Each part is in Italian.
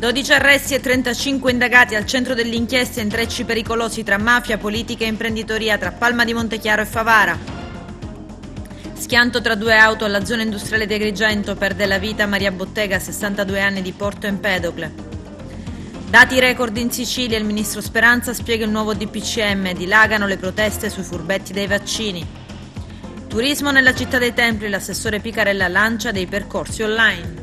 12 arresti e 35 indagati al centro dell'inchiesta, intrecci pericolosi tra mafia, politica e imprenditoria tra Palma di Montechiaro e Favara. Schianto tra due auto alla zona industriale di Agrigento, perde la vita Maria Bottega, 62 anni, di Porto Empedocle. Dati record in Sicilia, il ministro Speranza spiega il nuovo DPCM, dilagano le proteste sui furbetti dei vaccini. Turismo nella città dei templi, l'assessore Picarella lancia dei percorsi online.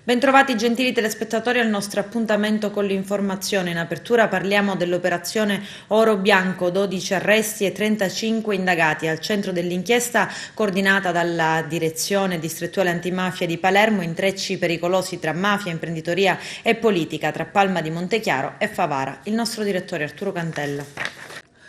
Bentrovati gentili telespettatori al nostro appuntamento con l'informazione. In apertura parliamo dell'operazione Oro Bianco, 12 arresti e 35 indagati al centro dell'inchiesta coordinata dalla Direzione Distrettuale Antimafia di Palermo, intrecci pericolosi tra mafia, imprenditoria e politica tra Palma di Montechiaro e Favara. Il nostro direttore Arturo Cantella.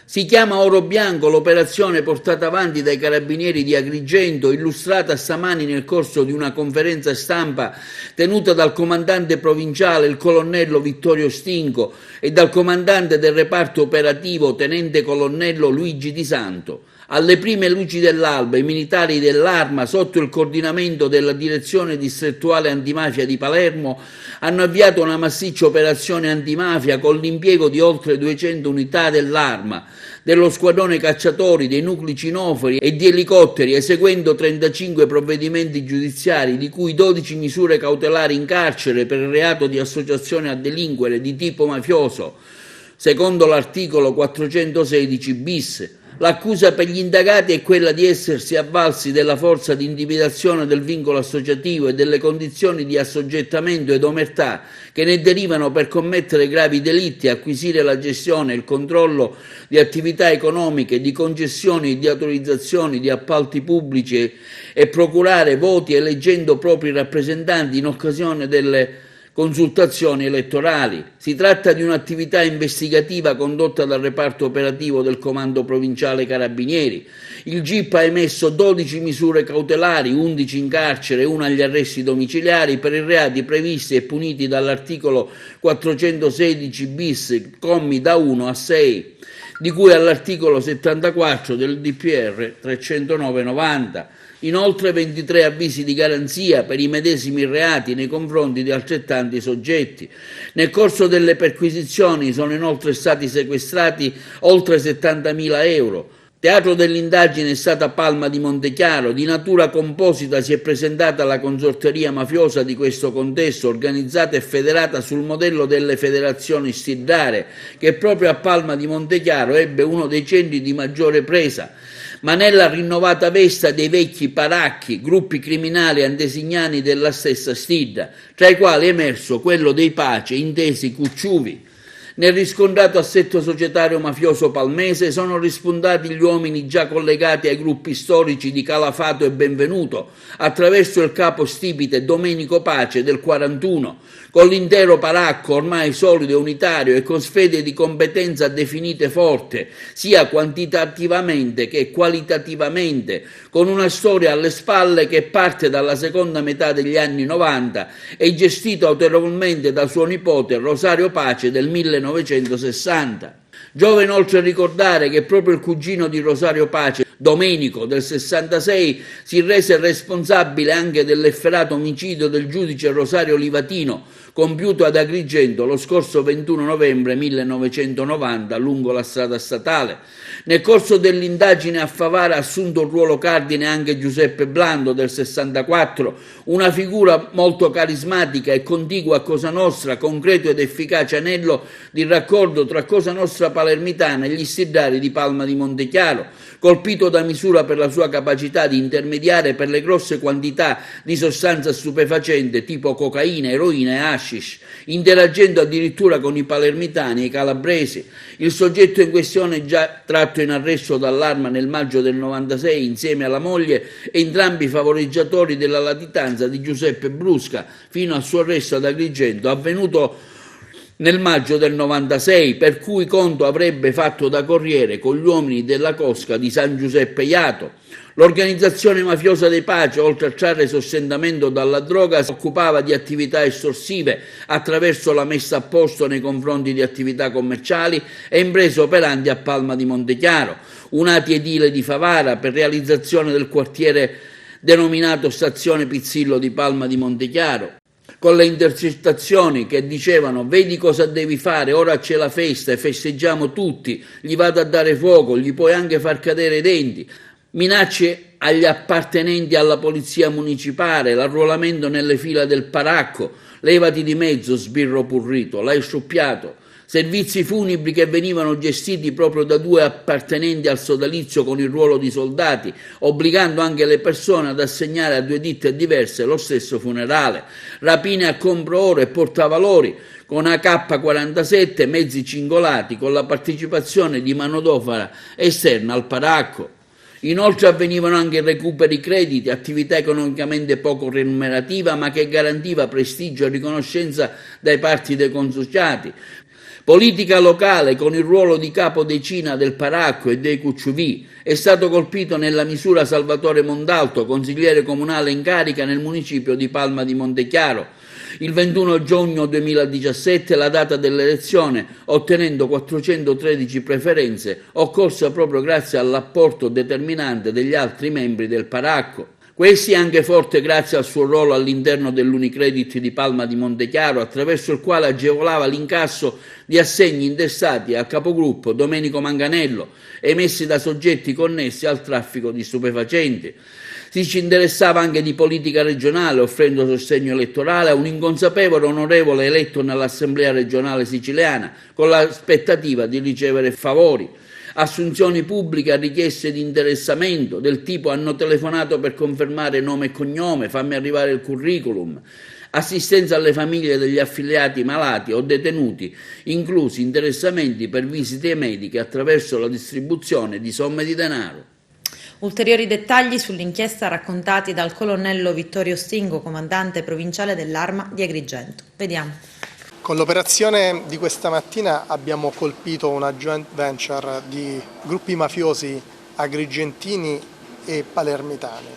Si chiama Oro Bianco l'operazione portata avanti dai carabinieri di Agrigento, illustrata stamani nel corso di una conferenza stampa tenuta dal comandante provinciale, il colonnello Vittorio Stinco, e dal comandante del reparto operativo, tenente colonnello Luigi Di Santo. Alle prime luci dell'alba, i militari dell'Arma, sotto il coordinamento della Direzione Distrettuale Antimafia di Palermo, hanno avviato una massiccia operazione antimafia con l'impiego di oltre 200 unità dell'Arma, dello squadrone cacciatori, dei nuclei cinofori e di elicotteri, eseguendo 35 provvedimenti giudiziari, di cui 12 misure cautelari in carcere per il reato di associazione a delinquere di tipo mafioso, secondo l'articolo 416 bis. L'accusa per gli indagati è quella di essersi avvalsi della forza di intimidazione del vincolo associativo e delle condizioni di assoggettamento ed omertà che ne derivano per commettere gravi delitti, acquisire la gestione e il controllo di attività economiche, di concessioni e di autorizzazioni di appalti pubblici e procurare voti eleggendo propri rappresentanti in occasione delle consultazioni elettorali. Si tratta di un'attività investigativa condotta dal reparto operativo del Comando Provinciale Carabinieri. Il GIP ha emesso 12 misure cautelari, 11 in carcere e una agli arresti domiciliari per i reati previsti e puniti dall'articolo 416 bis, commi da 1 a 6, di cui all'articolo 74 del DPR 309/90. Inoltre 23 avvisi di garanzia per i medesimi reati nei confronti di altrettanti soggetti. Nel corso delle perquisizioni sono inoltre stati sequestrati oltre 70.000 euro. Teatro dell'indagine è stata Palma di Montechiaro. Di natura composita si è presentata la consorteria mafiosa di questo contesto, organizzata e federata sul modello delle federazioni stirdare, che proprio a Palma di Montechiaro ebbe uno dei centri di maggiore presa, ma nella rinnovata vesta dei vecchi paracchi, gruppi criminali antesignani della stessa stidda, tra i quali è emerso quello dei Pace, intesi Cucciuvi. Nel riscontrato assetto societario mafioso palmese sono rispuntati gli uomini già collegati ai gruppi storici di Calafato e Benvenuto, attraverso il capo stipite Domenico Pace del 41, con l'intero paracco ormai solido e unitario e con sfede di competenza definite forte, sia quantitativamente che qualitativamente, con una storia alle spalle che parte dalla seconda metà degli anni 90 e gestito autorevolmente da suo nipote Rosario Pace del 1960. Giova inoltre ricordare che proprio il cugino di Rosario Pace, Domenico, del 66, si rese responsabile anche dell'efferato omicidio del giudice Rosario Livatino, compiuto ad Agrigento lo scorso 21 novembre 1990 lungo la strada statale. Nel corso dell'indagine a Favara ha assunto un ruolo cardine anche Giuseppe Blando, del 64, una figura molto carismatica e contigua a Cosa Nostra, concreto ed efficace anello di raccordo tra Cosa Nostra palermitana e gli stirdari di Palma di Montechiaro, colpito da misura per la sua capacità di intermediare per le grosse quantità di sostanza stupefacente tipo cocaina, eroina e hashish, interagendo addirittura con i palermitani e i calabresi. Il soggetto in questione, già tratto in arresto dall'Arma nel maggio del 96 insieme alla moglie, entrambi favoreggiatori della latitanza di Giuseppe Brusca, fino al suo arresto ad Agrigento, avvenuto nel maggio del 96, per cui conto avrebbe fatto da corriere con gli uomini della cosca di San Giuseppe Iato. L'organizzazione mafiosa dei Pace, oltre a trarre sostentamento dalla droga, si occupava di attività estorsive attraverso la messa a posto nei confronti di attività commerciali e imprese operanti a Palma di Montechiaro, un'ati edile di Favara per realizzazione del quartiere denominato Stazione Pizzillo di Palma di Montechiaro, con le intercettazioni che dicevano: vedi cosa devi fare, ora c'è la festa e festeggiamo tutti, gli vado a dare fuoco, gli puoi anche far cadere i denti, minacce agli appartenenti alla polizia municipale, l'arruolamento nelle fila del Paracco, levati di mezzo sbirro purrito, l'hai sciuppiato. Servizi funebri che venivano gestiti proprio da 2 appartenenti al sodalizio con il ruolo di soldati, obbligando anche le persone ad assegnare a 2 ditte diverse lo stesso funerale. Rapine a compro oro e portavalori con AK-47, mezzi cingolati, con la partecipazione di manodopera esterna al Paracco. Inoltre avvenivano anche recuperi crediti, attività economicamente poco remunerativa ma che garantiva prestigio e riconoscenza dai parti dei consociati. Politica locale con il ruolo di capo decina del Paracco e dei QCV. È stato colpito nella misura Salvatore Mondalto, consigliere comunale in carica nel municipio di Palma di Montechiaro. Il 21 giugno 2017 la data dell'elezione, ottenendo 413 preferenze, occorsa proprio grazie all'apporto determinante degli altri membri del Paracco. Questi anche forte grazie al suo ruolo all'interno dell'Unicredit di Palma di Montechiaro, attraverso il quale agevolava l'incasso di assegni intestati al capogruppo Domenico Manganello, emessi da soggetti connessi al traffico di stupefacenti. Si ci interessava anche di politica regionale, offrendo sostegno elettorale a un inconsapevole onorevole eletto nell'Assemblea regionale siciliana, con l'aspettativa di ricevere favori. Assunzioni pubbliche a richieste di interessamento, del tipo: hanno telefonato per confermare nome e cognome, fammi arrivare il curriculum. Assistenza alle famiglie degli affiliati malati o detenuti, inclusi interessamenti per visite mediche attraverso la distribuzione di somme di denaro. Ulteriori dettagli sull'inchiesta raccontati dal colonnello Vittorio Stingo, comandante provinciale dell'Arma di Agrigento. Vediamo. Con l'operazione di questa mattina abbiamo colpito una joint venture di gruppi mafiosi agrigentini e palermitani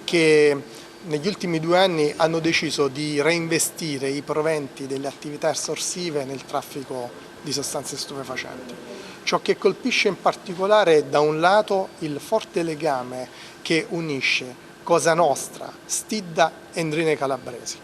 che negli ultimi 2 anni hanno deciso di reinvestire i proventi delle attività estorsive nel traffico di sostanze stupefacenti. Ciò che colpisce in particolare, da un lato, il forte legame che unisce Cosa Nostra, Stidda e Endrine Calabresi,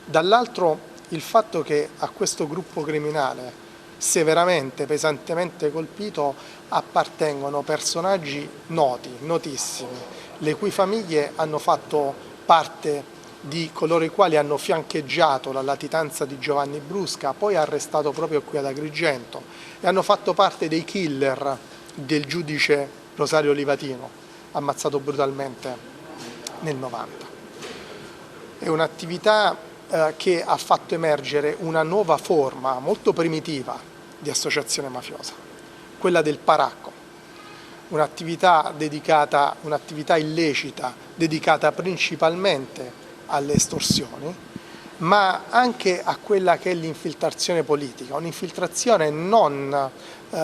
dall'altro il fatto che a questo gruppo criminale severamente, pesantemente colpito, appartengono personaggi noti, notissimi, le cui famiglie hanno fatto parte di coloro i quali hanno fiancheggiato la latitanza di Giovanni Brusca, poi arrestato proprio qui ad Agrigento, e hanno fatto parte dei killer del giudice Rosario Livatino, ammazzato brutalmente nel 90. È un'attività che ha fatto emergere una nuova forma molto primitiva di associazione mafiosa, quella del Paracco, un'attività illecita dedicata principalmente alle estorsioni, ma anche a quella che è l'infiltrazione politica, un'infiltrazione non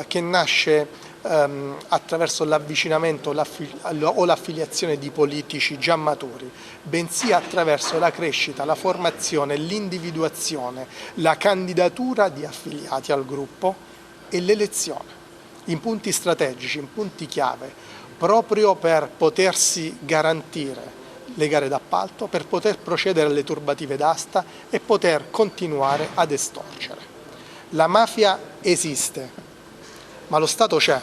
che nasce attraverso l'avvicinamento o l'affiliazione di politici già maturi, bensì attraverso la crescita, la formazione, l'individuazione, la candidatura di affiliati al gruppo e l'elezione in punti strategici, in punti chiave, proprio per potersi garantire le gare d'appalto, per poter procedere alle turbative d'asta e poter continuare ad estorcere. La mafia esiste, ma lo Stato c'è.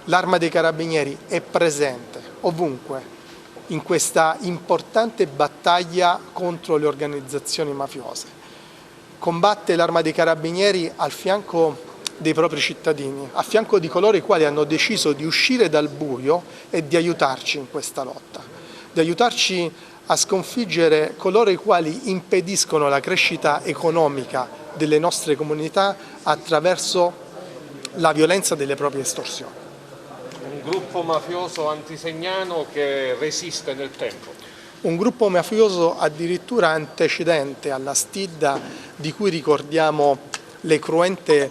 L'Arma dei Carabinieri è presente ovunque in questa importante battaglia contro le organizzazioni mafiose. Combatte l'Arma dei Carabinieri al fianco dei propri cittadini, a fianco di coloro i quali hanno deciso di uscire dal buio e di aiutarci in questa lotta, di aiutarci a sconfiggere coloro i quali impediscono la crescita economica delle nostre comunità attraverso la violenza delle proprie estorsioni. Un gruppo mafioso antisegnano che resiste nel tempo. Un gruppo mafioso addirittura antecedente alla Stidda, di cui ricordiamo le cruente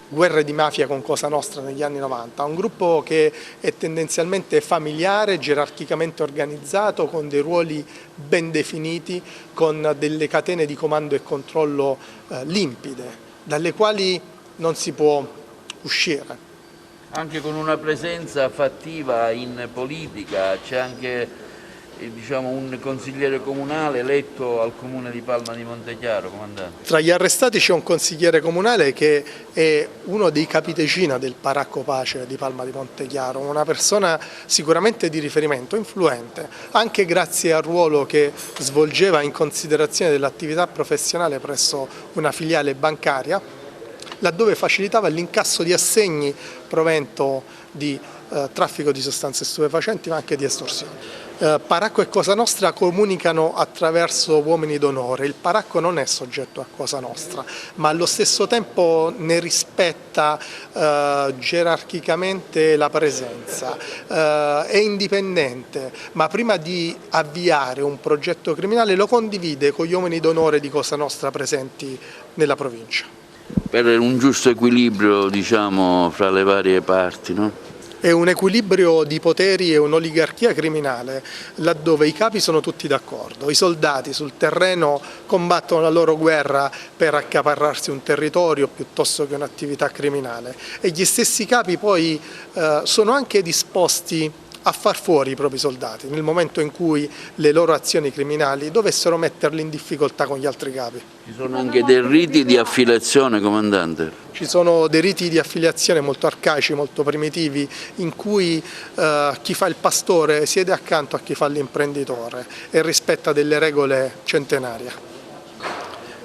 guerre di mafia con Cosa Nostra negli anni 90, un gruppo che è tendenzialmente familiare, gerarchicamente organizzato, con dei ruoli ben definiti, con delle catene di comando e controllo limpide, dalle quali non si può uscire. Anche con una presenza fattiva in politica, c'è anche diciamo, un consigliere comunale eletto al comune di Palma di Montechiaro, comandante? Tra gli arrestati c'è un consigliere comunale che è uno dei capitecina del Paracco Pace di Palma di Montechiaro, una persona sicuramente di riferimento, influente, anche grazie al ruolo che svolgeva in considerazione dell'attività professionale presso una filiale bancaria, laddove facilitava l'incasso di assegni provento di traffico di sostanze stupefacenti ma anche di estorsione. Paracco e Cosa Nostra comunicano attraverso uomini d'onore. Il Paracco non è soggetto a Cosa Nostra, ma allo stesso tempo ne rispetta gerarchicamente la presenza, è indipendente, ma prima di avviare un progetto criminale lo condivide con gli uomini d'onore di Cosa Nostra presenti nella provincia. Per un giusto equilibrio, diciamo, fra le varie parti, no? È un equilibrio di poteri e un'oligarchia criminale laddove i capi sono tutti d'accordo, i soldati sul terreno combattono la loro guerra per accaparrarsi un territorio piuttosto che un'attività criminale e gli stessi capi poi sono anche disposti a far fuori i propri soldati nel momento in cui le loro azioni criminali dovessero metterli in difficoltà con gli altri capi. Ci sono anche dei riti di affiliazione, comandante? Ci sono dei riti di affiliazione molto arcaici, molto primitivi, in cui chi fa il pastore siede accanto a chi fa l'imprenditore e rispetta delle regole centenarie.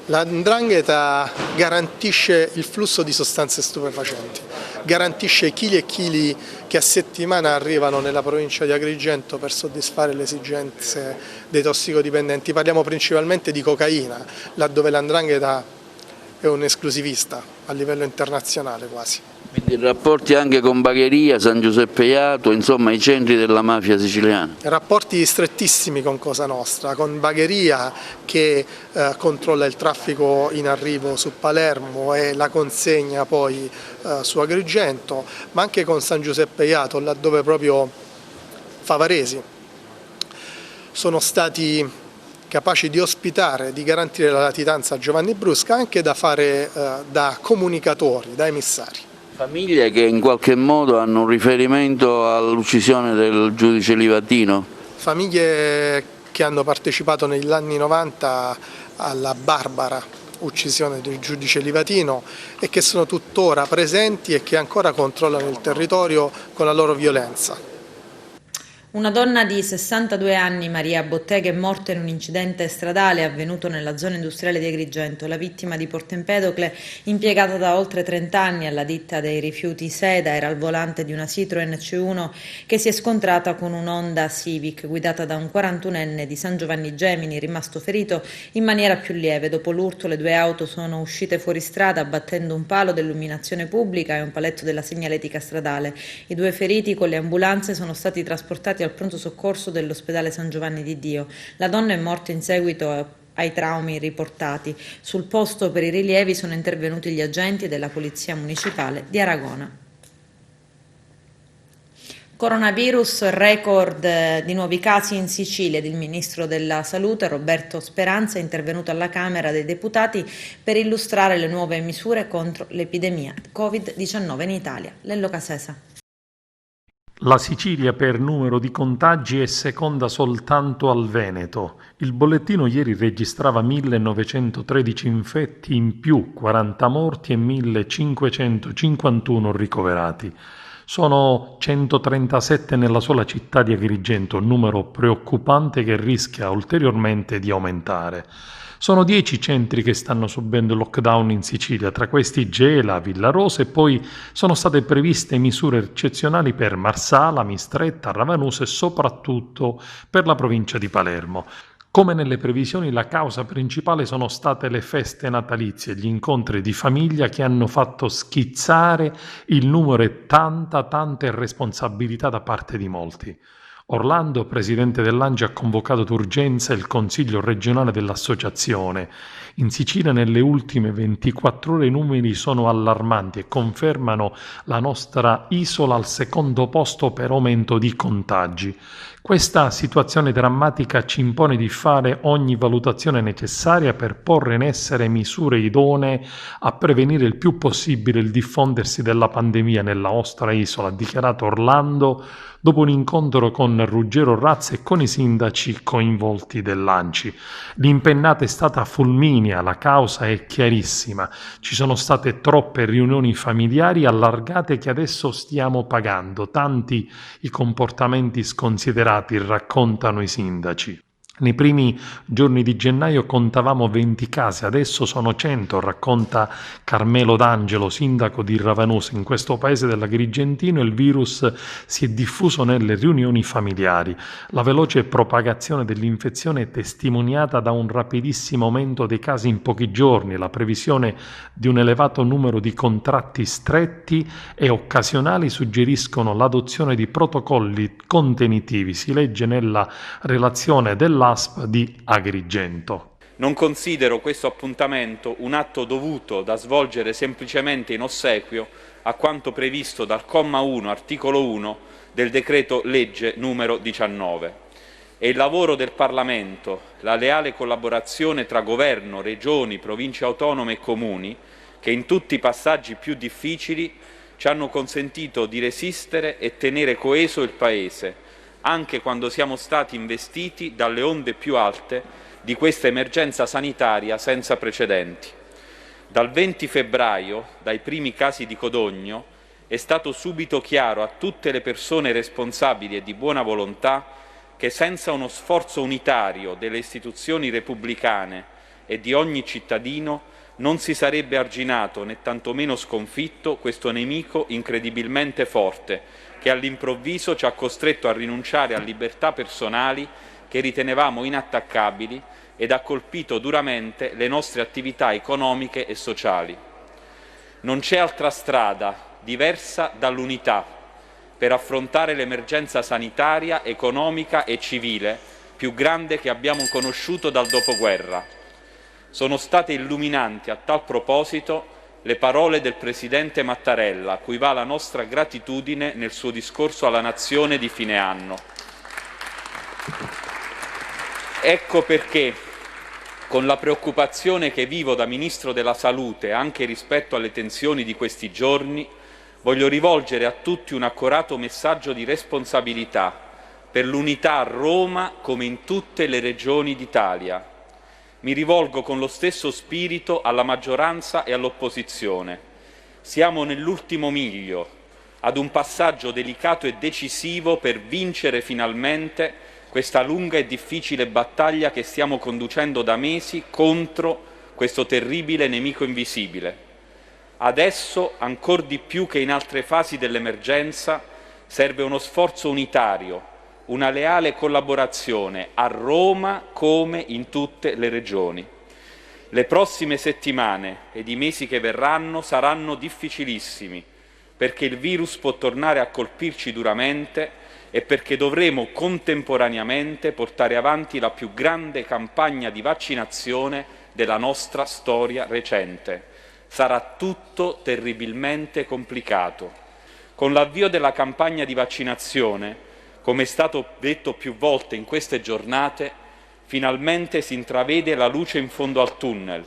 La 'ndrangheta garantisce il flusso di sostanze stupefacenti, garantisce chili e chili che a settimana arrivano nella provincia di Agrigento per soddisfare le esigenze dei tossicodipendenti. Parliamo principalmente di cocaina, laddove la 'ndrangheta è un esclusivista a livello internazionale quasi. Quindi rapporti anche con Bagheria, San Giuseppe Jato, insomma i centri della mafia siciliana. Rapporti strettissimi con Cosa Nostra, con Bagheria che controlla il traffico in arrivo su Palermo e la consegna poi su Agrigento, ma anche con San Giuseppe Jato, laddove proprio Favaresi sono stati capaci di ospitare, di garantire la latitanza a Giovanni Brusca, anche da fare da comunicatori, da emissari. Famiglie che in qualche modo hanno un riferimento all'uccisione del giudice Livatino? Famiglie che hanno partecipato negli anni 90 alla barbara uccisione del giudice Livatino e che sono tuttora presenti e che ancora controllano il territorio con la loro violenza. Una donna di 62 anni, Maria Bottega, è morta in un incidente stradale avvenuto nella zona industriale di Agrigento. La vittima di Porto Empedocle, impiegata da oltre 30 anni alla ditta dei rifiuti Seda, era al volante di una Citroen C1 che si è scontrata con un'Honda Civic guidata da un 41enne di San Giovanni Gemini, rimasto ferito in maniera più lieve. Dopo l'urto le due auto sono uscite fuori strada abbattendo un palo dell'illuminazione pubblica e un paletto della segnaletica stradale. I due feriti con le ambulanze sono stati trasportati al pronto soccorso dell'ospedale San Giovanni di Dio. La donna è morta in seguito ai traumi riportati. Sul posto per i rilievi sono intervenuti gli agenti della Polizia Municipale di Aragona. Coronavirus, record di nuovi casi in Sicilia ed il ministro della Salute Roberto Speranza è intervenuto alla Camera dei Deputati per illustrare le nuove misure contro l'epidemia Covid-19 in Italia. Lello Casesa. La Sicilia per numero di contagi è seconda soltanto al Veneto. Il bollettino ieri registrava 1913 infetti in più, 40 morti e 1551 ricoverati. Sono 137 nella sola città di Agrigento, un numero preoccupante che rischia ulteriormente di aumentare. Sono 10 centri che stanno subendo lockdown in Sicilia, tra questi Gela, Villarosa e poi sono state previste misure eccezionali per Marsala, Mistretta, Ravanusa e soprattutto per la provincia di Palermo. Come nelle previsioni, la causa principale sono state le feste natalizie, gli incontri di famiglia che hanno fatto schizzare il numero e tanta irresponsabilità da parte di molti. Orlando, presidente dell'ANGI, ha convocato d'urgenza il Consiglio regionale dell'associazione. In Sicilia nelle ultime 24 ore i numeri sono allarmanti e confermano la nostra isola al secondo posto per aumento di contagi. Questa situazione drammatica ci impone di fare ogni valutazione necessaria per porre in essere misure idonee a prevenire il più possibile il diffondersi della pandemia nella nostra isola, ha dichiarato Orlando dopo un incontro con Ruggero Razza e con i sindaci coinvolti dell'ANCI. L'impennata è stata fulminea, la causa è chiarissima. Ci sono state troppe riunioni familiari allargate che adesso stiamo pagando. Tanti i comportamenti sconsiderati, raccontano i sindaci. Nei primi giorni di gennaio contavamo 20 casi, adesso sono 100, racconta Carmelo D'Angelo, sindaco di Ravanusa. In questo paese dell'Agrigentino il virus si è diffuso nelle riunioni familiari. La veloce propagazione dell'infezione è testimoniata da un rapidissimo aumento dei casi in pochi giorni, la previsione di un elevato numero di contratti stretti e occasionali suggeriscono l'adozione di protocolli contenitivi. Si legge nella relazione dell'ASP di Agrigento. Non considero questo appuntamento un atto dovuto da svolgere semplicemente in ossequio a quanto previsto dal comma 1, articolo 1 del decreto legge numero 19. È il lavoro del Parlamento, la leale collaborazione tra Governo, Regioni, Province autonome e Comuni, che in tutti i passaggi più difficili ci hanno consentito di resistere e tenere coeso il Paese, anche quando siamo stati investiti dalle onde più alte di questa emergenza sanitaria senza precedenti. Dal 20 febbraio, dai primi casi di Codogno, è stato subito chiaro a tutte le persone responsabili e di buona volontà che senza uno sforzo unitario delle istituzioni repubblicane e di ogni cittadino non si sarebbe arginato né tantomeno sconfitto questo nemico incredibilmente forte che all'improvviso ci ha costretto a rinunciare a libertà personali che ritenevamo inattaccabili ed ha colpito duramente le nostre attività economiche e sociali. Non c'è altra strada diversa dall'unità per affrontare l'emergenza sanitaria, economica e civile più grande che abbiamo conosciuto dal dopoguerra. Sono state illuminanti a tal proposito le parole del Presidente Mattarella, a cui va la nostra gratitudine nel suo discorso alla Nazione di fine anno. Ecco perché, con la preoccupazione che vivo da Ministro della Salute anche rispetto alle tensioni di questi giorni, voglio rivolgere a tutti un accorato messaggio di responsabilità per l'unità a Roma come in tutte le regioni d'Italia. Mi rivolgo con lo stesso spirito alla maggioranza e all'opposizione. Siamo nell'ultimo miglio, ad un passaggio delicato e decisivo per vincere finalmente questa lunga e difficile battaglia che stiamo conducendo da mesi contro questo terribile nemico invisibile. Adesso, ancor di più che in altre fasi dell'emergenza, serve uno sforzo unitario, una leale collaborazione a Roma come in tutte le regioni. Le prossime settimane ed i mesi che verranno saranno difficilissimi perché il virus può tornare a colpirci duramente e perché dovremo contemporaneamente portare avanti la più grande campagna di vaccinazione della nostra storia recente. Sarà tutto terribilmente complicato. Con l'avvio della campagna di vaccinazione, come è stato detto più volte in queste giornate, finalmente si intravede la luce in fondo al tunnel.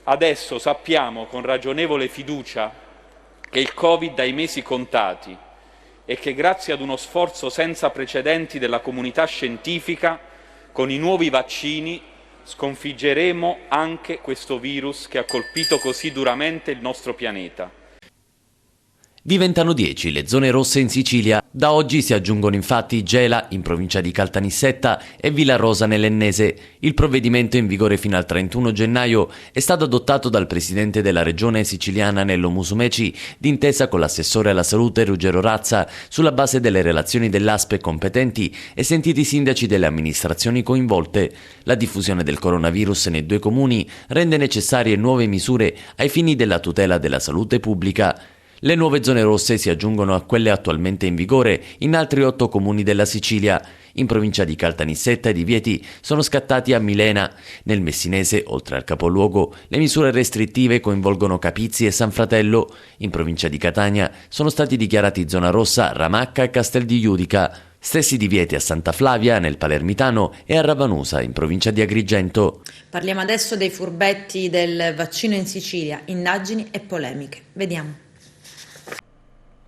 Adesso sappiamo con ragionevole fiducia che il Covid ha i mesi contati e che grazie ad uno sforzo senza precedenti della comunità scientifica, con i nuovi vaccini sconfiggeremo anche questo virus che ha colpito così duramente il nostro pianeta. Diventano 10 le zone rosse in Sicilia. Da oggi si aggiungono infatti Gela in provincia di Caltanissetta e Villarosa nell'Ennese. Il provvedimento in vigore fino al 31 gennaio è stato adottato dal presidente della regione siciliana Nello Musumeci d'intesa con l'assessore alla salute Ruggero Razza sulla base delle relazioni dell'ASP competenti e sentiti i sindaci delle amministrazioni coinvolte. La diffusione del coronavirus nei due comuni rende necessarie nuove misure ai fini della tutela della salute pubblica. Le nuove zone rosse si aggiungono a quelle attualmente in vigore in altri 8 comuni della Sicilia. In provincia di Caltanissetta i divieti sono scattati a Milena. Nel Messinese, oltre al capoluogo, le misure restrittive coinvolgono Capizzi e San Fratello. In provincia di Catania sono stati dichiarati zona rossa Ramacca e Castel di Iudica. Stessi divieti a Santa Flavia, nel Palermitano, e a Ravanusa, in provincia di Agrigento. Parliamo adesso dei furbetti del vaccino in Sicilia, indagini e polemiche. Vediamo.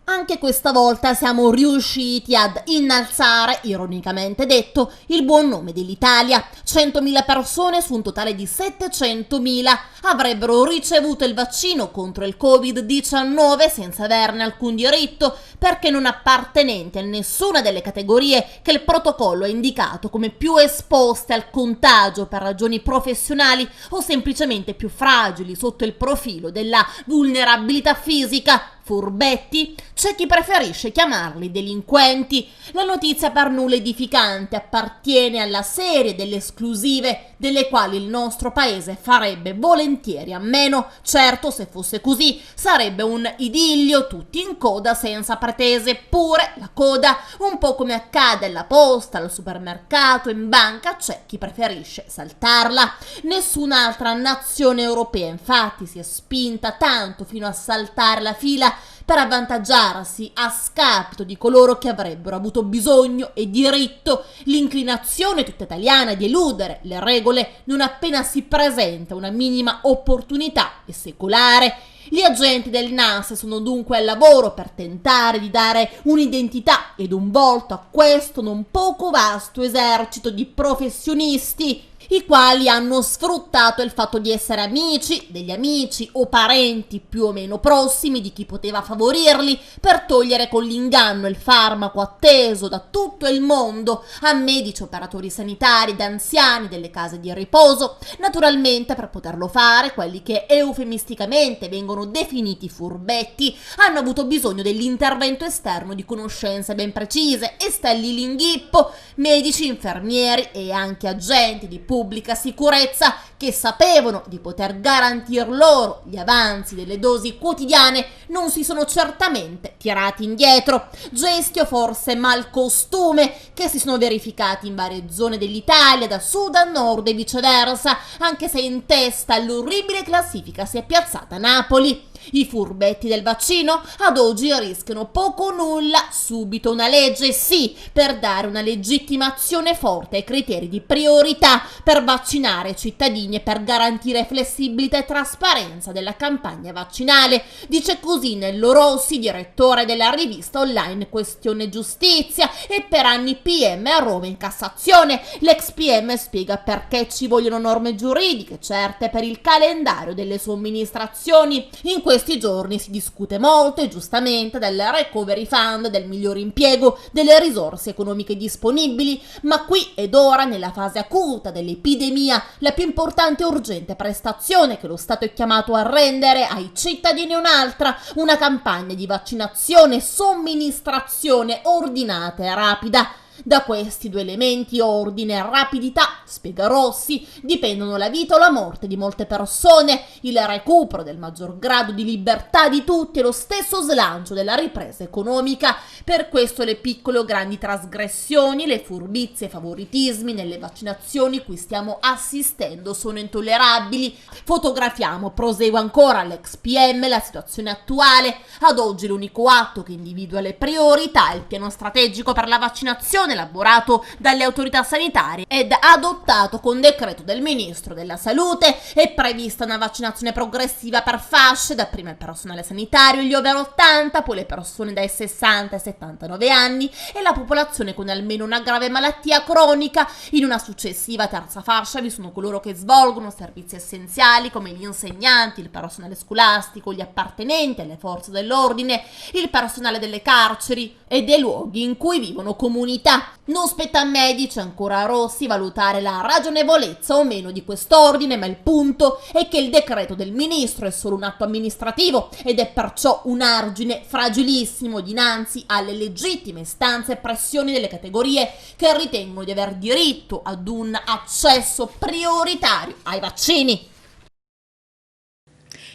Anche questa volta siamo riusciti ad innalzare, ironicamente detto, il buon nome dell'Italia. 100.000 persone su un totale di 700.000 avrebbero ricevuto il vaccino contro il Covid-19 senza averne alcun diritto, perché non appartenenti a nessuna delle categorie che il protocollo ha indicato come più esposte al contagio per ragioni professionali o semplicemente più fragili sotto il profilo della vulnerabilità fisica. Furbetti? C'è chi preferisce chiamarli delinquenti. La notizia per nulla edificante appartiene alla serie delle esclusive delle quali il nostro paese farebbe volentieri a meno. Certo, se fosse così sarebbe un idillio, tutti in coda senza pretese, eppure la coda, un po' come accade alla posta, al supermercato, in banca, c'è chi preferisce saltarla. Nessun'altra nazione europea infatti si è spinta tanto fino a saltare la fila per avvantaggiarsi a scapito di coloro che avrebbero avuto bisogno e diritto. L'inclinazione tutta italiana di eludere le regole non appena si presenta una minima opportunità è secolare. Gli agenti del NAS sono dunque al lavoro per tentare di dare un'identità ed un volto a questo non poco vasto esercito di professionisti, i quali hanno sfruttato il fatto di essere amici degli amici o parenti più o meno prossimi di chi poteva favorirli per togliere con l'inganno il farmaco atteso da tutto il mondo a medici, operatori sanitari ed anziani delle case di riposo. Naturalmente, per poterlo fare, quelli che eufemisticamente vengono definiti furbetti hanno avuto bisogno dell'intervento esterno di conoscenze ben precise e stelli l'inghippo, medici, infermieri e anche agenti di pubblica sicurezza che sapevano di poter garantir loro gli avanzi delle dosi quotidiane non si sono certamente tirati indietro. Gesti o forse malcostume che si sono verificati in varie zone dell'Italia, da sud a nord e viceversa, anche se in testa all'orribile classifica si è piazzata Napoli. I furbetti del vaccino ad oggi rischiano poco o nulla, subito una legge sì, per dare una legittimazione forte ai criteri di priorità per vaccinare i cittadini e per garantire flessibilità e trasparenza della campagna vaccinale. Dice così Nello Rossi, direttore della rivista online Questione Giustizia e per anni PM a Roma in Cassazione. L'ex PM spiega perché ci vogliono norme giuridiche certe per il calendario delle somministrazioni. In questi giorni si discute molto e giustamente del recovery fund, del miglior impiego delle risorse economiche disponibili, ma qui ed ora, nella fase acuta dell'epidemia, la più importante e urgente prestazione che lo Stato è chiamato a rendere ai cittadini è un'altra: una campagna di vaccinazione e somministrazione ordinata e rapida. Da questi due elementi, ordine e rapidità, spiega Rossi, dipendono la vita o la morte di molte persone, il recupero del maggior grado di libertà di tutti e lo stesso slancio della ripresa economica. Per questo le piccole o grandi trasgressioni, le furbizie e favoritismi nelle vaccinazioni cui stiamo assistendo sono intollerabili. Fotografiamo, prosegue ancora l'ex PM, la situazione attuale. Ad oggi l'unico atto che individua le priorità è il piano strategico per la vaccinazione elaborato dalle autorità sanitarie ed adottato con decreto del Ministro della Salute. È prevista una vaccinazione progressiva per fasce, dapprima il personale sanitario, gli over 80, poi le persone dai 60 ai 79 anni e la popolazione con almeno una grave malattia cronica. In una successiva terza fascia vi sono coloro che svolgono servizi essenziali come gli insegnanti, il personale scolastico, gli appartenenti alle forze dell'ordine, il personale delle carceri e dei luoghi in cui vivono comunità. Non spetta a me, dice ancora Rossi, valutare la ragionevolezza o meno di quest'ordine, ma il punto è che il decreto del ministro è solo un atto amministrativo ed è perciò un argine fragilissimo dinanzi alle legittime istanze e pressioni delle categorie che ritengono di aver diritto ad un accesso prioritario ai vaccini.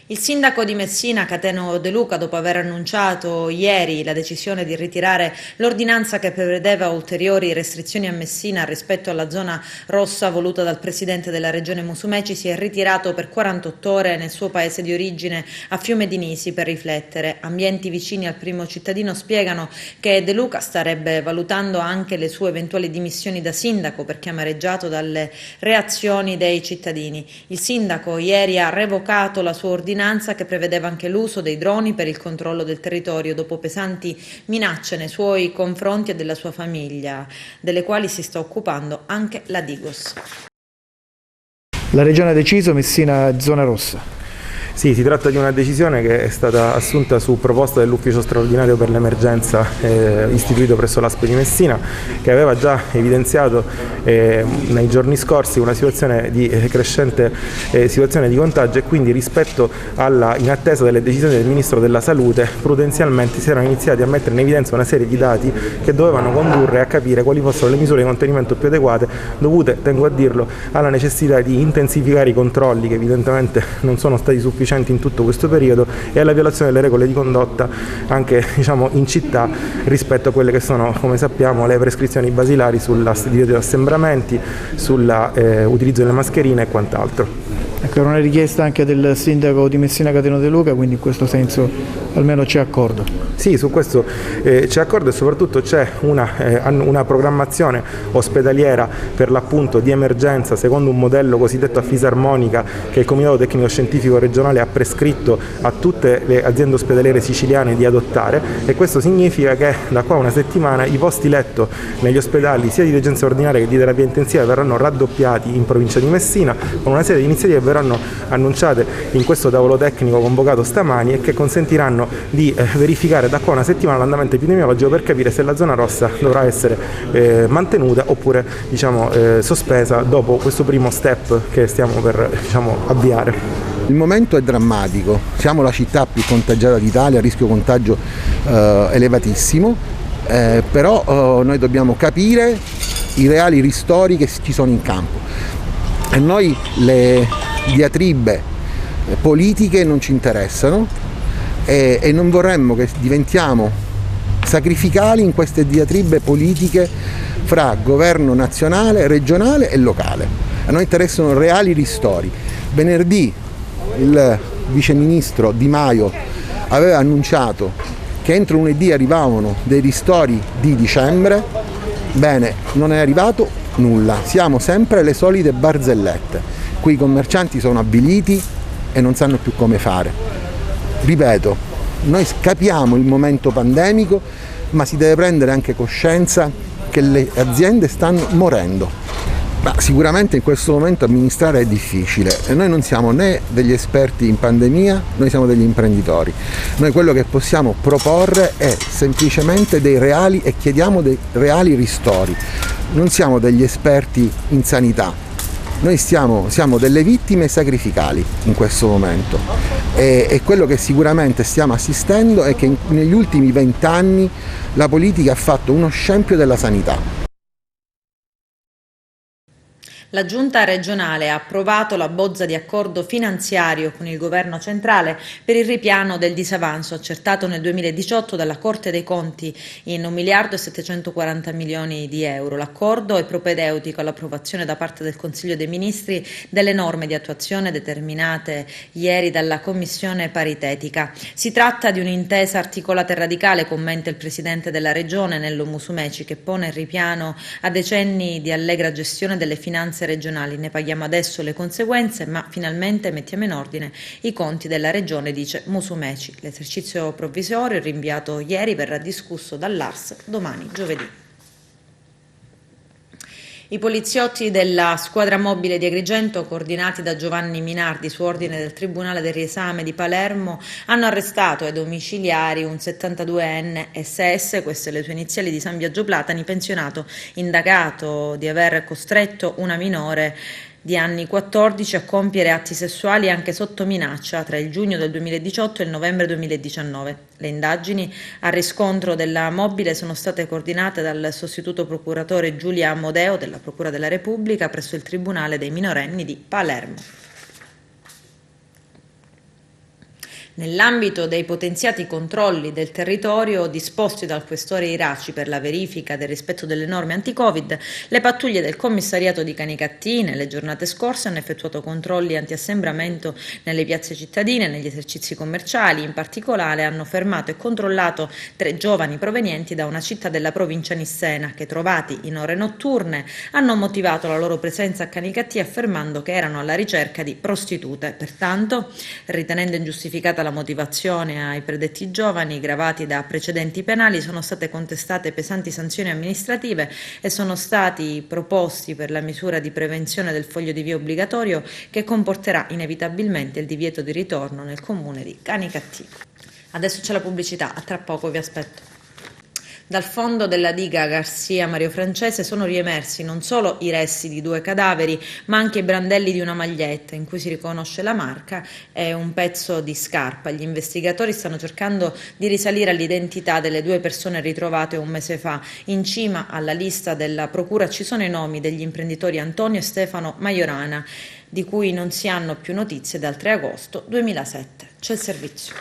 Il sindaco di Messina, Cateno De Luca, dopo aver annunciato ieri la decisione di ritirare l'ordinanza che prevedeva ulteriori restrizioni a Messina rispetto alla zona rossa voluta dal presidente della regione Musumeci, si è ritirato per 48 ore nel suo paese di origine a Fiume di Nisi per riflettere. Ambienti vicini al primo cittadino spiegano che De Luca starebbe valutando anche le sue eventuali dimissioni da sindaco perché amareggiato dalle reazioni dei cittadini. Il sindaco ieri ha revocato la sua ordinanza ordinanza che prevedeva anche l'uso dei droni per il controllo del territorio dopo pesanti minacce nei suoi confronti e della sua famiglia, delle quali si sta occupando anche la Digos. La Regione ha deciso Messina zona rossa. Sì, si tratta di una decisione che è stata assunta su proposta dell'ufficio straordinario per l'emergenza istituito presso l'ASP di Messina, che aveva già evidenziato nei giorni scorsi una situazione di crescente situazione di contagio, e quindi rispetto in attesa delle decisioni del Ministro della Salute prudenzialmente si erano iniziati a mettere in evidenza una serie di dati che dovevano condurre a capire quali fossero le misure di contenimento più adeguate, dovute, tengo a dirlo, alla necessità di intensificare i controlli, che evidentemente non sono stati sufficienti in tutto questo periodo, e alla violazione delle regole di condotta anche in città rispetto a quelle che sono, come sappiamo, le prescrizioni basilari sulla divieto di assembramenti, sull'utilizzo delle mascherine e quant'altro. Ecco, era una richiesta anche del sindaco di Messina Cateno De Luca, quindi in questo senso almeno c'è accordo. Sì, su questo c'è accordo, e soprattutto c'è una programmazione ospedaliera per l'appunto di emergenza secondo un modello cosiddetto a fisarmonica che il Comitato Tecnico Scientifico Regionale ha prescritto a tutte le aziende ospedaliere siciliane di adottare, e questo significa che da qua a una settimana i posti letto negli ospedali sia di degenza ordinaria che di terapia intensiva verranno raddoppiati in provincia di Messina, con una serie di iniziative che verranno annunciate in questo tavolo tecnico convocato stamani e che consentiranno di verificare da qua una settimana l'andamento epidemiologico per capire se la zona rossa dovrà essere mantenuta oppure sospesa dopo questo primo step che stiamo per avviare. Il momento è drammatico, siamo la città più contagiata d'Italia, a rischio contagio elevatissimo, però noi dobbiamo capire i reali ristori che ci sono in campo, e noi le diatribe politiche non ci interessano, e non vorremmo che diventiamo sacrificali in queste diatribe politiche fra governo nazionale, regionale e locale. A noi interessano reali ristori. Venerdì il viceministro Di Maio aveva annunciato che entro lunedì arrivavano dei ristori di dicembre. Bene, non è arrivato nulla, siamo sempre le solite barzellette. Qui i commercianti sono avviliti e non sanno più come fare. Ripeto, noi capiamo il momento pandemico, ma si deve prendere anche coscienza che le aziende stanno morendo. Ma sicuramente in questo momento amministrare è difficile, e noi non siamo né degli esperti in pandemia, noi siamo degli imprenditori. Noi quello che possiamo proporre è semplicemente dei reali, e chiediamo dei reali ristori. Non siamo degli esperti in sanità. Noi siamo delle vittime sacrificali in questo momento, e quello che sicuramente stiamo assistendo è che negli ultimi 20 anni la politica ha fatto uno scempio della sanità. La Giunta regionale ha approvato la bozza di accordo finanziario con il governo centrale per il ripiano del disavanzo accertato nel 2018 dalla Corte dei Conti in 1.740 milioni di euro. L'accordo è propedeutico all'approvazione da parte del Consiglio dei Ministri delle norme di attuazione determinate ieri dalla Commissione paritetica. Si tratta di un'intesa articolata e radicale, commenta il Presidente della Regione Nello Musumeci, che pone il ripiano a decenni di allegra gestione delle finanze regionali. Ne paghiamo adesso le conseguenze, ma finalmente mettiamo in ordine i conti della regione, dice Musumeci. L'esercizio provvisorio rinviato ieri verrà discusso dall'ARS domani giovedì. I poliziotti della squadra mobile di Agrigento, coordinati da Giovanni Minardi su ordine del Tribunale del Riesame di Palermo, hanno arrestato ai domiciliari un 72enne SS, queste le sue iniziali, di San Biagio Platani, pensionato, indagato di aver costretto una minore di anni 14 a compiere atti sessuali anche sotto minaccia tra il giugno del 2018 e il novembre 2019. Le indagini a riscontro della mobile sono state coordinate dal sostituto procuratore Giulia Amodeo della Procura della Repubblica presso il Tribunale dei minorenni di Palermo. Nell'ambito dei potenziati controlli del territorio disposti dal questore Iraci per la verifica del rispetto delle norme anti-Covid, le pattuglie del commissariato di Canicattì nelle giornate scorse hanno effettuato controlli anti-assembramento nelle piazze cittadine e negli esercizi commerciali. In particolare hanno fermato e controllato 3 giovani provenienti da una città della provincia nissena che, trovati in ore notturne, hanno motivato la loro presenza a Canicattì affermando che erano alla ricerca di prostitute. Pertanto, ritenendo ingiustificata la motivazione ai predetti giovani gravati da precedenti penali, sono state contestate pesanti sanzioni amministrative e sono stati proposti per la misura di prevenzione del foglio di via obbligatorio che comporterà inevitabilmente il divieto di ritorno nel comune di Canicattì. Adesso c'è la pubblicità, a tra poco vi aspetto. Dal fondo della diga Garcia Mario Francese sono riemersi non solo i resti di 2 cadaveri, ma anche i brandelli di una maglietta in cui si riconosce la marca e un pezzo di scarpa. Gli investigatori stanno cercando di risalire all'identità delle 2 persone ritrovate un mese fa. In cima alla lista della procura ci sono i nomi degli imprenditori Antonio e Stefano Majorana, di cui non si hanno più notizie dal 3 agosto 2007. C'è il servizio.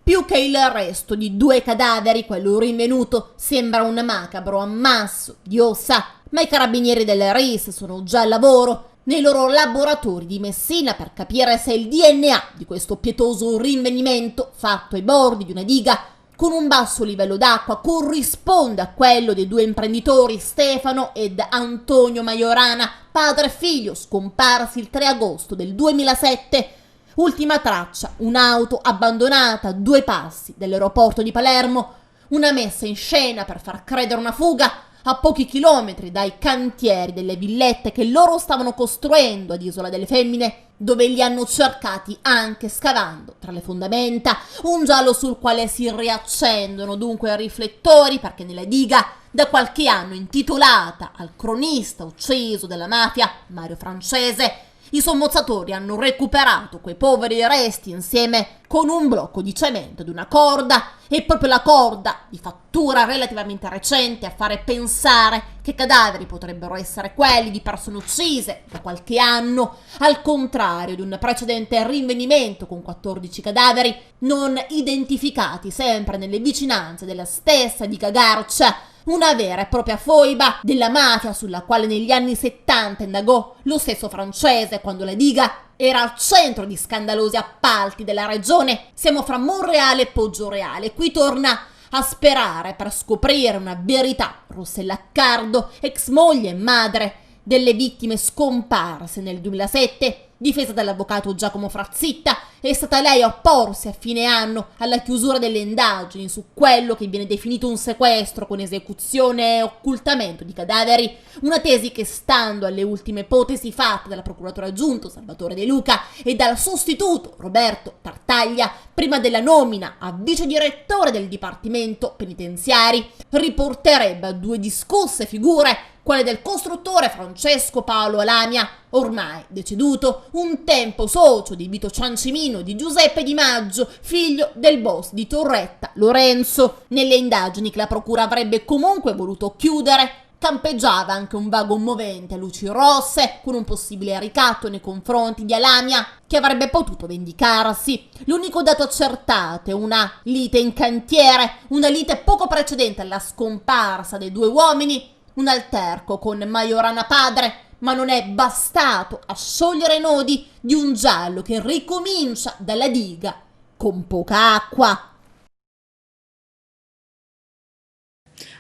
Più che il resto di 2 cadaveri, quello rinvenuto sembra un macabro ammasso di ossa, ma i carabinieri del RIS sono già al lavoro nei loro laboratori di Messina per capire se il DNA di questo pietoso rinvenimento fatto ai bordi di una diga con un basso livello d'acqua corrisponde a quello dei 2 imprenditori Stefano ed Antonio Majorana, padre e figlio, scomparsi il 3 agosto del 2007. Ultima traccia, un'auto abbandonata a 2 passi dall'aeroporto di Palermo, una messa in scena per far credere una fuga a pochi chilometri dai cantieri delle villette che loro stavano costruendo ad Isola delle Femmine, dove li hanno cercati anche scavando tra le fondamenta. Un giallo sul quale si riaccendono dunque i riflettori, perché nella diga, da qualche anno intitolata al cronista ucciso dalla mafia Mario Francese, i sommozzatori hanno recuperato quei poveri resti insieme con un blocco di cemento ed una corda, e proprio la corda, di fattura relativamente recente, a fare pensare che i cadaveri potrebbero essere quelli di persone uccise da qualche anno, al contrario di un precedente rinvenimento con 14 cadaveri non identificati sempre nelle vicinanze della stessa diga Garcia. Una vera e propria foiba della mafia sulla quale negli anni 70 indagò lo stesso Francese quando la diga era al centro di scandalosi appalti della regione. Siamo fra Monreale e Poggioreale. Qui torna a sperare per scoprire una verità. Rossella Accardo, ex moglie e madre delle vittime scomparse nel 2007, difesa dall'avvocato Giacomo Frazzitta, è stata lei a opporsi a fine anno alla chiusura delle indagini su quello che viene definito un sequestro con esecuzione e occultamento di cadaveri, una tesi che, stando alle ultime ipotesi fatte dal procuratore aggiunto Salvatore De Luca e dal sostituto Roberto Tartaglia, prima della nomina a vice direttore del Dipartimento Penitenziari, riporterebbe a 2 discusse figure, quelle del costruttore Francesco Paolo Alamia, ormai deceduto, un tempo socio di Vito Ciancimino e di Giuseppe Di Maggio, figlio del boss di Torretta Lorenzo. Nelle indagini che la procura avrebbe comunque voluto chiudere, campeggiava anche un vago movente a luci rosse, con un possibile ricatto nei confronti di Alamia, che avrebbe potuto vendicarsi. L'unico dato accertato è una lite in cantiere, una lite poco precedente alla scomparsa dei 2 uomini, un alterco con Majorana padre, ma non è bastato a sciogliere i nodi di un giallo che ricomincia dalla diga con poca acqua.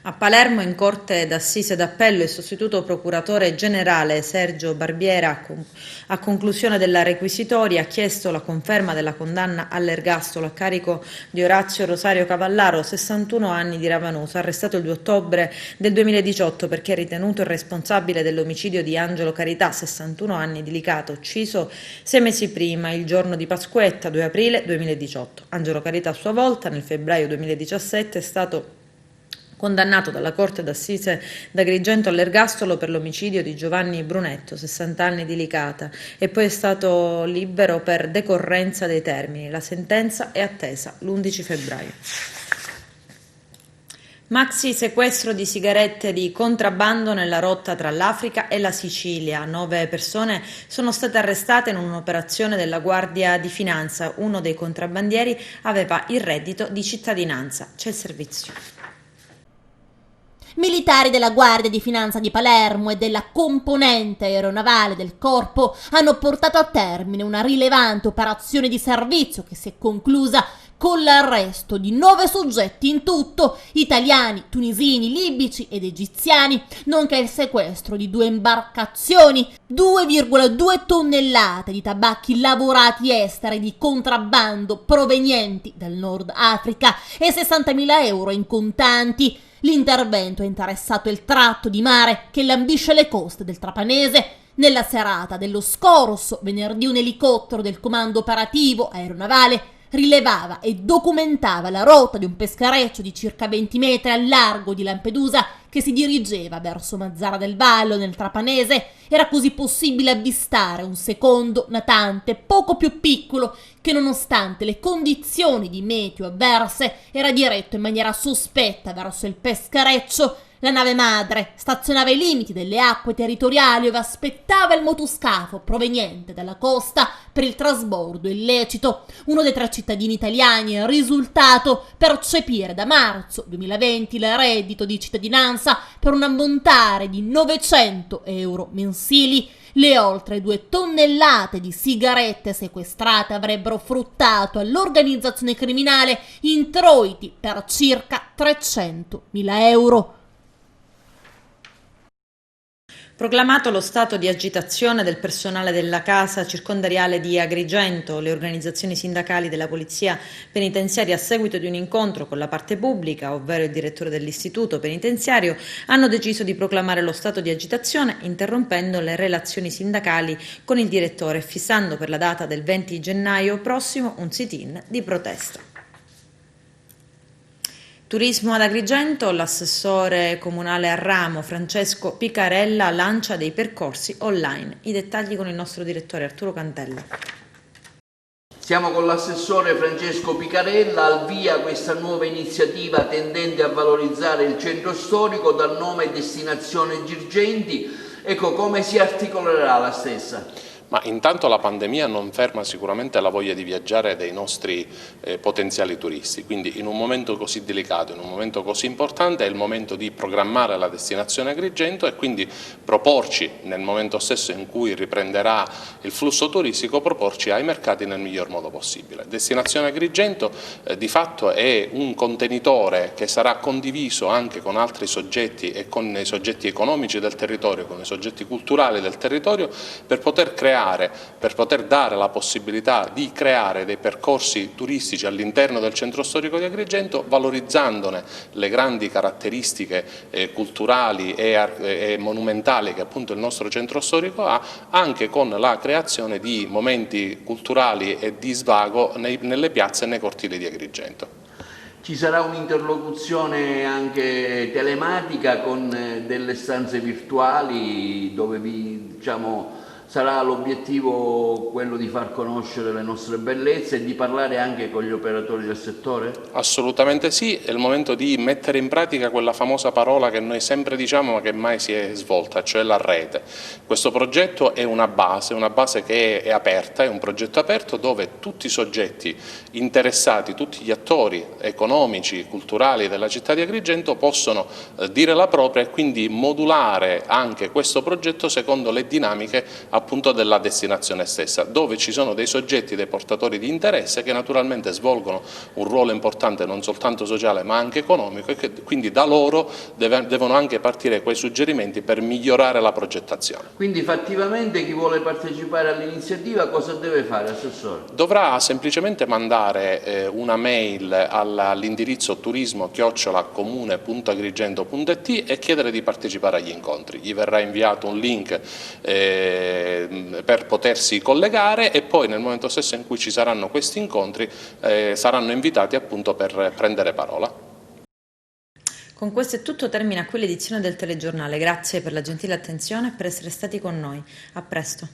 A Palermo, in Corte d'Assise d'Appello, il sostituto procuratore generale Sergio Barbiera, a conclusione della requisitoria, ha chiesto la conferma della condanna all'ergastolo a carico di Orazio Rosario Cavallaro, 61 anni, di Ravanusa, arrestato il 2 ottobre del 2018 perché è ritenuto il responsabile dell'omicidio di Angelo Carità, 61 anni, di Licato, ucciso 6 mesi prima, il giorno di Pasquetta, 2 aprile 2018. Angelo Carità, a sua volta, nel febbraio 2017 è stato condannato dalla Corte d'Assise d'Agrigento all'ergastolo per l'omicidio di Giovanni Brunetto, 60 anni, di Licata, e poi è stato libero per decorrenza dei termini. La sentenza è attesa l'11 febbraio. Maxi sequestro di sigarette di contrabbando nella rotta tra l'Africa e la Sicilia. 9 persone sono state arrestate in un'operazione della Guardia di Finanza. Uno dei contrabbandieri aveva il reddito di cittadinanza. C'è il servizio. Militari della Guardia di Finanza di Palermo e della componente aeronavale del corpo hanno portato a termine una rilevante operazione di servizio che si è conclusa con l'arresto di 9 soggetti in tutto, italiani, tunisini, libici ed egiziani, nonché il sequestro di 2 imbarcazioni, 2,2 tonnellate di tabacchi lavorati esteri di contrabbando provenienti dal Nord Africa e 60.000 euro in contanti. L'intervento ha interessato il tratto di mare che lambisce le coste del Trapanese. Nella serata dello scorso venerdì un elicottero del comando operativo aeronavale rilevava e documentava la rotta di un peschereccio di circa 20 metri al largo di Lampedusa che si dirigeva verso Mazzara del Vallo nel Trapanese. Era così possibile avvistare un secondo natante poco più piccolo che, nonostante le condizioni di meteo avverse, era diretto in maniera sospetta verso il peschereccio. La nave madre stazionava ai limiti delle acque territoriali dove aspettava il motoscafo proveniente dalla costa per il trasbordo illecito. Uno dei 3 cittadini italiani è risultato percepire da marzo 2020 il reddito di cittadinanza per un ammontare di 900 euro mensili. Le oltre 2 tonnellate di sigarette sequestrate avrebbero fruttato all'organizzazione criminale introiti per circa 300.000 euro. Proclamato lo stato di agitazione del personale della casa circondariale di Agrigento, le organizzazioni sindacali della polizia penitenziaria, a seguito di un incontro con la parte pubblica, ovvero il direttore dell'istituto penitenziario, hanno deciso di proclamare lo stato di agitazione, interrompendo le relazioni sindacali con il direttore e fissando per la data del 20 gennaio prossimo un sit-in di protesta. Turismo ad Agrigento, l'assessore comunale a ramo Francesco Picarella lancia dei percorsi online. I dettagli con il nostro direttore Arturo Cantella. Siamo con l'assessore Francesco Picarella, al via questa nuova iniziativa tendente a valorizzare il centro storico dal nome Destinazione Girgenti. Ecco, come si articolerà la stessa? Ma intanto la pandemia non ferma sicuramente la voglia di viaggiare dei nostri potenziali turisti, quindi in un momento così delicato, in un momento così importante è il momento di programmare la destinazione Agrigento e quindi proporci nel momento stesso in cui riprenderà il flusso turistico, proporci ai mercati nel miglior modo possibile. Destinazione Agrigento di fatto è un contenitore che sarà condiviso anche con altri soggetti e con i soggetti economici del territorio, con i soggetti culturali del territorio per poter dare la possibilità di creare dei percorsi turistici all'interno del centro storico di Agrigento, valorizzandone le grandi caratteristiche culturali e monumentali che appunto il nostro centro storico ha, anche con la creazione di momenti culturali e di svago nelle piazze e nei cortili di Agrigento. Ci sarà un'interlocuzione anche telematica con delle stanze virtuali dove sarà l'obiettivo quello di far conoscere le nostre bellezze e di parlare anche con gli operatori del settore? Assolutamente sì, è il momento di mettere in pratica quella famosa parola che noi sempre diciamo ma che mai si è svolta, cioè la rete. Questo progetto è una base che è aperta, è un progetto aperto dove tutti i soggetti interessati, tutti gli attori economici, culturali della città di Agrigento possono dire la propria e quindi modulare anche questo progetto secondo le dinamiche appunto della destinazione stessa, dove ci sono dei soggetti, dei portatori di interesse che naturalmente svolgono un ruolo importante non soltanto sociale ma anche economico e che quindi da loro devono anche partire quei suggerimenti per migliorare la progettazione. Quindi fattivamente chi vuole partecipare all'iniziativa cosa deve fare, Assessore? Dovrà semplicemente mandare una mail all'indirizzo turismo@comune.agrigento.it e chiedere di partecipare agli incontri. Gli verrà inviato un link per potersi collegare e poi nel momento stesso in cui ci saranno questi incontri saranno invitati appunto per prendere parola. Con questo è tutto, termina qui l'edizione del telegiornale. Grazie per la gentile attenzione e per essere stati con noi. A presto.